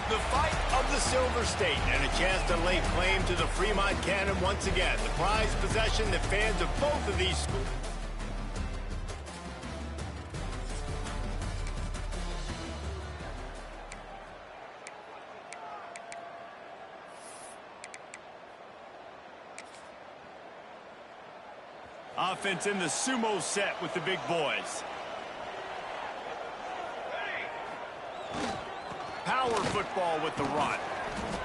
The fight of the Silver State and a chance to lay claim to the Fremont Cannon once again. The prized possession that fans of both of these schools. Offense in the sumo set with the big boys. Power football with the run.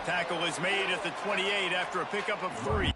Tackle is made at the 28 after a pickup of 3.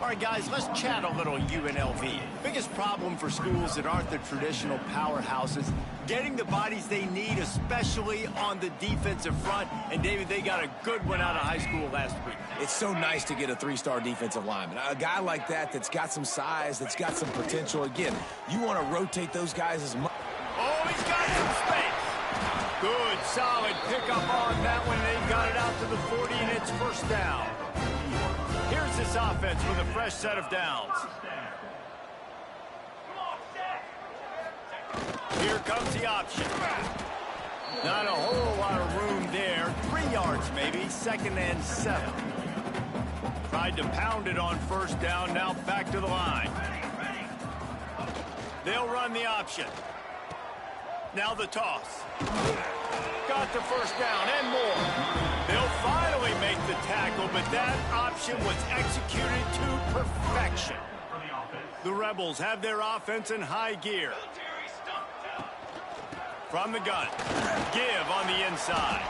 All right, guys, let's chat a little UNLV. Biggest problem for schools that aren't the traditional powerhouses, getting the bodies they need, especially on the defensive front. And, David, they got a good one out of high school last week. It's so nice to get a 3-star defensive lineman. A guy like that's got some size, that's got some potential. Again, you want to rotate those guys as much. Oh, he's got some space. Good, solid pickup on that one. They got it out to the 40, and it's first down. Here's this offense with a fresh set of downs. Here comes the option. Not a whole lot of room there. 3 yards maybe, 2nd and 7. Tried to pound it on first down, now back to the line. They'll run the option. Now the toss. Got the first down and more. They'll finally make the tackle, but that option was executed to perfection. The Rebels have their offense in high gear. From the gun, give on the inside.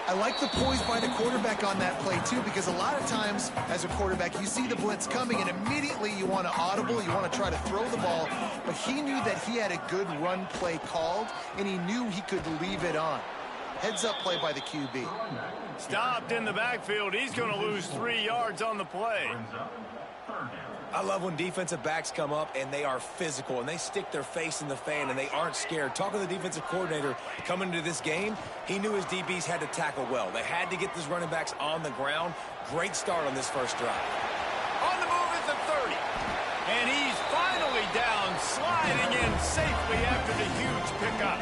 I like the poise by the quarterback on that play, too, because a lot of times, as a quarterback, you see the blitz coming, and immediately you want to audible, you want to try to throw the ball, but he knew that he had a good run play called, and he knew he could leave it on. Heads-up play by the QB. Stopped in the backfield. He's going to lose 3 yards on the play. I love when defensive backs come up and they are physical and they stick their face in the fan and they aren't scared. Talking to the defensive coordinator coming into this game, he knew his DBs had to tackle well. They had to get these running backs on the ground. Great start on this first drive. On the move at the 30. And he's finally down, sliding in safely after the huge pickup.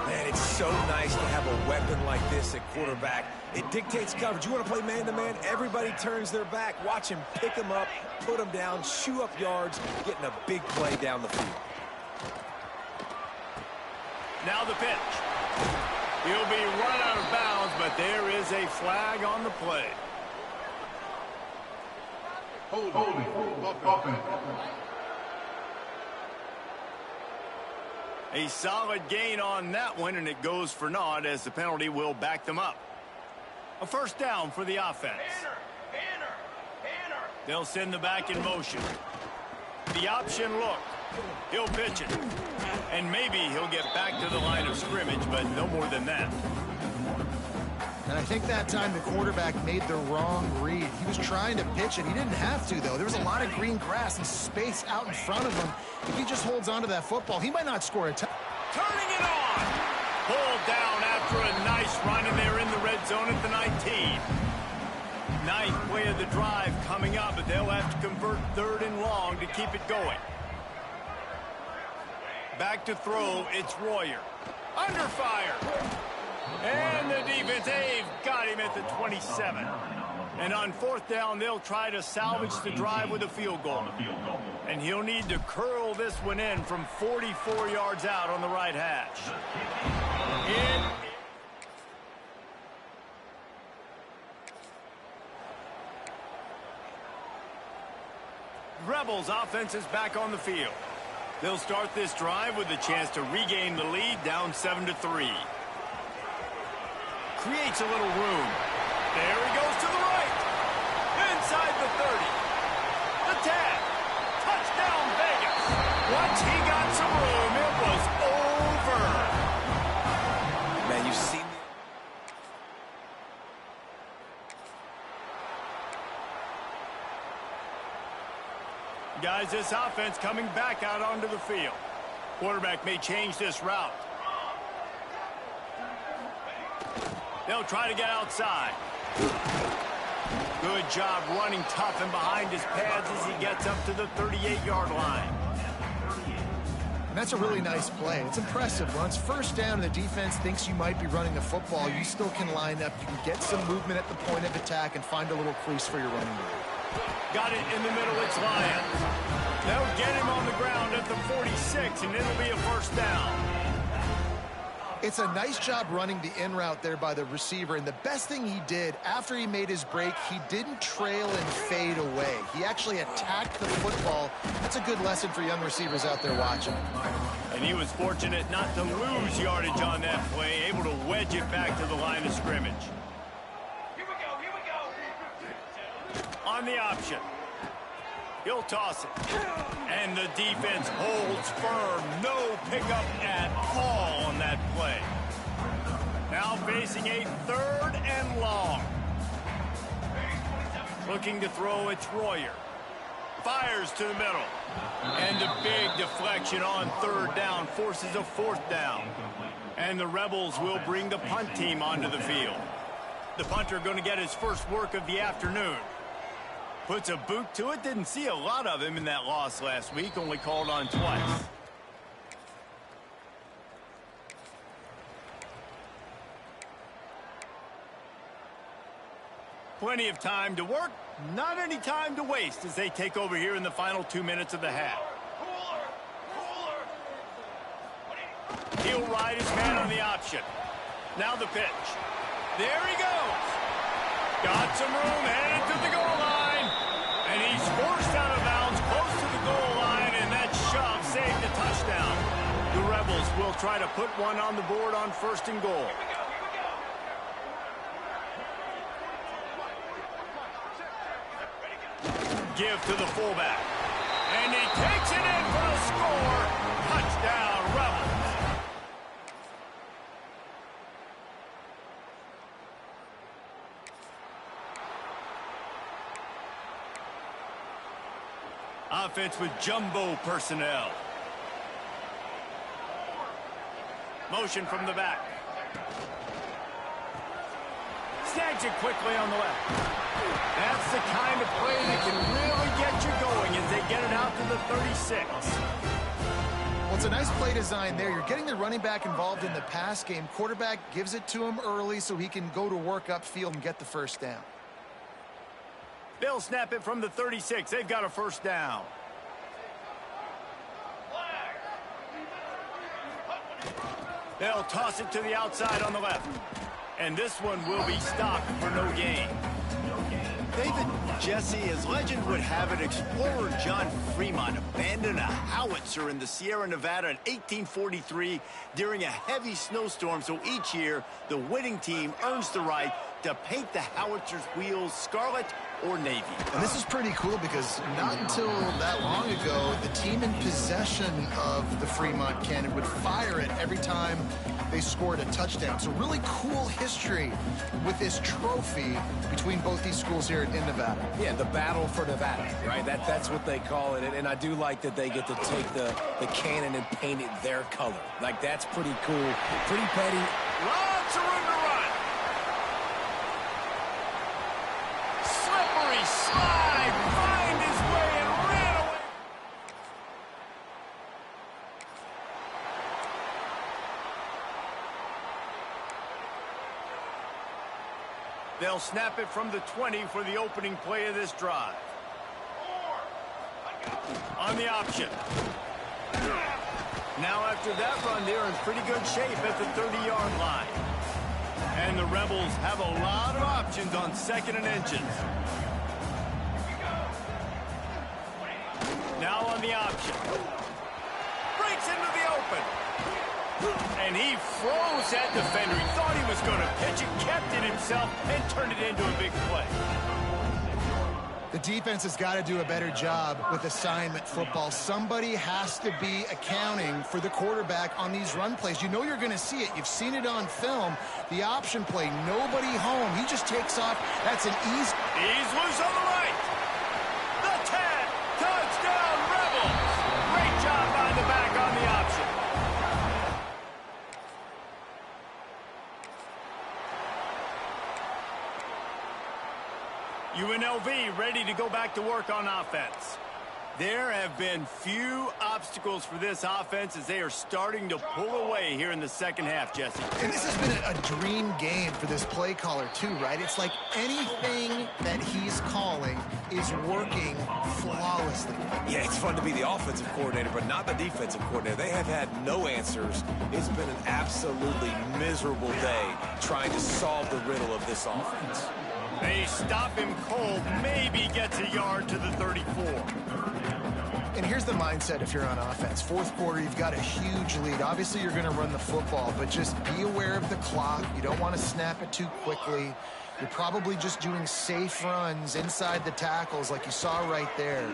Man, it's so nice to have a weapon like this at quarterback. It dictates coverage. You want to play man-to-man? Everybody turns their back. Watch him pick him up, put him down, shoot up yards, getting a big play down the field. Now the pitch. He'll be run out of bounds, but there is a flag on the play. Holding. Offense. A solid gain on that one, and it goes for naught as the penalty will back them up. A first down for the offense. They'll send the back in motion. The option look. He'll pitch it. And maybe he'll get back to the line of scrimmage, but no more than that. And I think that time the quarterback made the wrong read. He was trying to pitch it. He didn't have to, though. There was a lot of green grass and space out in front of him. If he just holds on to that football, he might not score a touchdown. Turning it on. Pulled down after a nice run, and they're in the red zone at the 19. Ninth play of the drive coming up, but they'll have to convert 3rd and long to keep it going. Back to throw, it's Royer. Under fire. And the defense, they've got him at the 27. And on 4th down, they'll try to salvage the drive with a field goal. And he'll need to curl this one in from 44 yards out on the right hash. Rebels offense is back on the field. They'll start this drive with a chance to regain the lead, down 7-3. Creates a little room. There he goes to the right. Inside the 30. The tag. Touchdown Vegas. Once he got some room, it was over. Man, you've seen Guys, this offense coming back out onto the field. Quarterback may change this route. They'll try to get outside. Good job running tough and behind his pads as he gets up to the 38-yard line. And that's a really nice play. It's impressive. Once 1st down and the defense thinks you might be running the football, you still can line up. You can get some movement at the point of attack and find a little crease for your running game. Got it in the middle, it's Lions. They'll get him on the ground at the 46, and it'll be a 1st down. It's a nice job running the in route there by the receiver, and the best thing he did after he made his break, he didn't trail and fade away. He actually attacked the football. That's a good lesson for young receivers out there watching. And he was fortunate not to lose yardage on that play, able to wedge it back to the line of scrimmage. On the option. He'll toss it. And the defense holds firm. No pickup at all on that play. Now facing a 3rd and long. Looking to throw, it's Royer. Fires to the middle. And a big deflection on 3rd down forces a 4th down. And the Rebels will bring the punt team onto the field. The punter going to get his first work of the afternoon. Puts a boot to it. Didn't see a lot of him in that loss last week. Only called on twice. Plenty of time to work. Not any time to waste as they take over here in the final 2 minutes of the half. He'll ride his man on the option. Now the pitch. There he goes. Got some room, headed to the goal line. And he's forced out of bounds close to the goal line, and that shove saved a touchdown. The Rebels will try to put one on the board on 1st and goal. Give to the fullback. And he takes it in for a score. Touchdown, Rebels. Offense with jumbo personnel. Motion from the back. Snags it quickly on the left. That's the kind of play that can really get you going as they get it out to the 36. Well, it's a nice play design there. You're getting the running back involved in the pass game. Quarterback gives it to him early so he can go to work upfield and get the 1st down. They'll snap it from the 36. They've got a 1st down. They'll toss it to the outside on the left. And this one will be stopped for no gain. David Jesse, as legend would have it, explorer John Fremont abandoned a howitzer in the Sierra Nevada in 1843 during a heavy snowstorm. So each year, the winning team earns the right to paint the howitzer's wheels scarlet or navy. And this is pretty cool because not until that long ago, the team in possession of the Fremont cannon would fire it every time they scored a touchdown. So really cool history with this trophy between both these schools here in Nevada. Yeah, the battle for Nevada, right? That's what they call it. And I do like that they get to take the cannon and paint it their color. Like, that's pretty cool, pretty petty. Lots of room to run. Slippery slide, find his way and ran away. They'll snap it from the 20 for the opening play of this drive. On the option. Now after that run, they're in pretty good shape at the 30-yard line. And the Rebels have a lot of options on 2nd and inches. Now on the option. Breaks into the open. And he froze that defender. He thought he was going to pitch it, kept it himself, and turned it into a big play. The defense has got to do a better job with assignment football. Somebody has to be accounting for the quarterback on these run plays. You know you're going to see it. You've seen it on film. The option play, nobody home. He just takes off. That's an easy. He's loose on the right. The 10. Touchdown, Rebels. Great job by the back on the option. UNLV ready to go back to work on offense. There have been few obstacles for this offense as they are starting to pull away here in the second half, Jesse. And this has been a dream game for this play caller too, right? It's like anything that he's calling is working flawlessly. Yeah, it's fun to be the offensive coordinator, but not the defensive coordinator. They have had no answers. It's been an absolutely miserable day trying to solve the riddle of this offense. They stop him cold, maybe gets a yard to the 34. And here's the mindset if you're on offense. Fourth quarter, you've got a huge lead. Obviously, you're going to run the football, but just be aware of the clock. You don't want to snap it too quickly. You're probably just doing safe runs inside the tackles like you saw right there.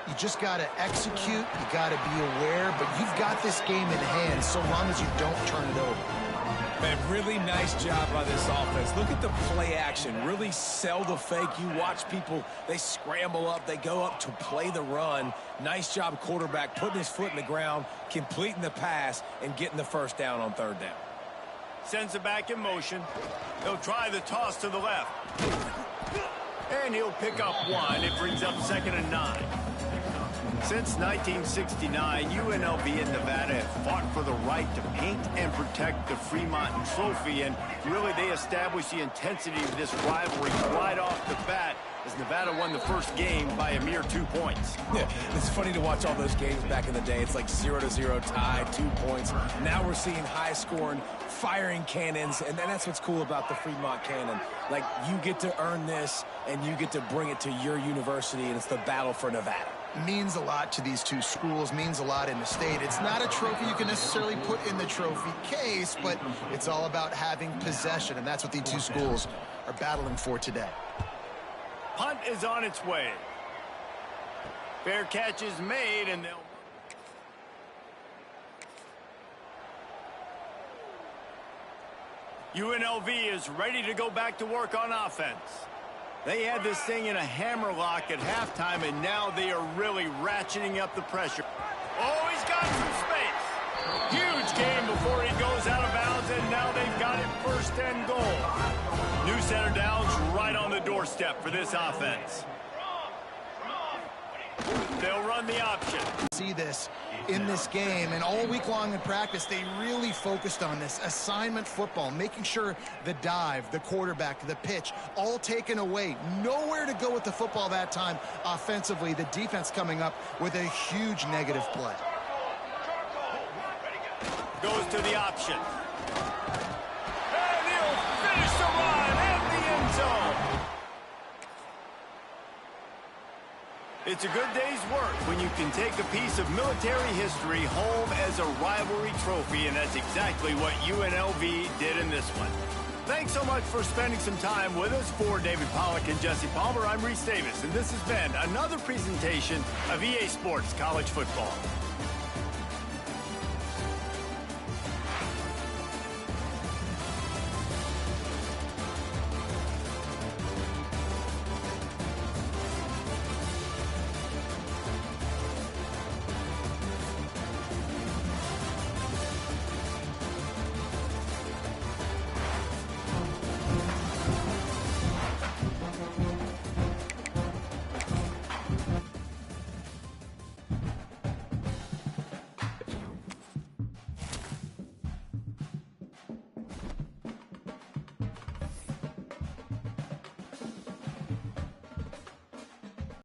You just got to execute. You got to be aware, but you've got this game in hand so long as you don't turn it over. Man, really nice job by this offense. Look at the play action. Really sell the fake. You watch people, they scramble up. They go up to play the run. Nice job, quarterback, putting his foot in the ground, completing the pass, and getting the first down on 3rd down. Sends it back in motion. He'll try the toss to the left. And he'll pick up 1. It brings up 2nd and 9. Since 1969, UNLV and Nevada have fought for the right to paint and protect the Fremont Trophy, and really they established the intensity of this rivalry right off the bat as Nevada won the first game by a mere 2 points. Yeah, it's funny to watch all those games back in the day. It's like 0-0 tie, 2 points. Now we're seeing high-scoring, firing cannons, and that's what's cool about the Fremont Cannon. Like, you get to earn this, and you get to bring it to your university, and it's the battle for Nevada. Means a lot to these two schools, means a lot in the state. It's not a trophy you can necessarily put in the trophy case, but it's all about having possession, and that's what these two schools are battling for today. Punt is on its way. Fair catch is made, and they'll... UNLV is ready to go back to work on offense. They had this thing in a hammerlock at halftime, and now they are really ratcheting up the pressure. Oh, he's got some space. Huge game before he goes out of bounds, and now they've got it 1st and goal. New center downs right on the doorstep for this offense. They'll run the option. See this in this game, and all week long in practice, they really focused on this assignment football, making sure the dive, the quarterback, the pitch, all taken away. Nowhere to go with the football that time offensively. The defense coming up with a huge negative play. Goes to the option. And he'll finish the run at the end zone. It's a good day's work when you can take a piece of military history home as a rivalry trophy, and that's exactly what UNLV did in this one. Thanks so much for spending some time with us. For David Pollack and Jesse Palmer, I'm Reese Davis, and this has been another presentation of EA Sports College Football.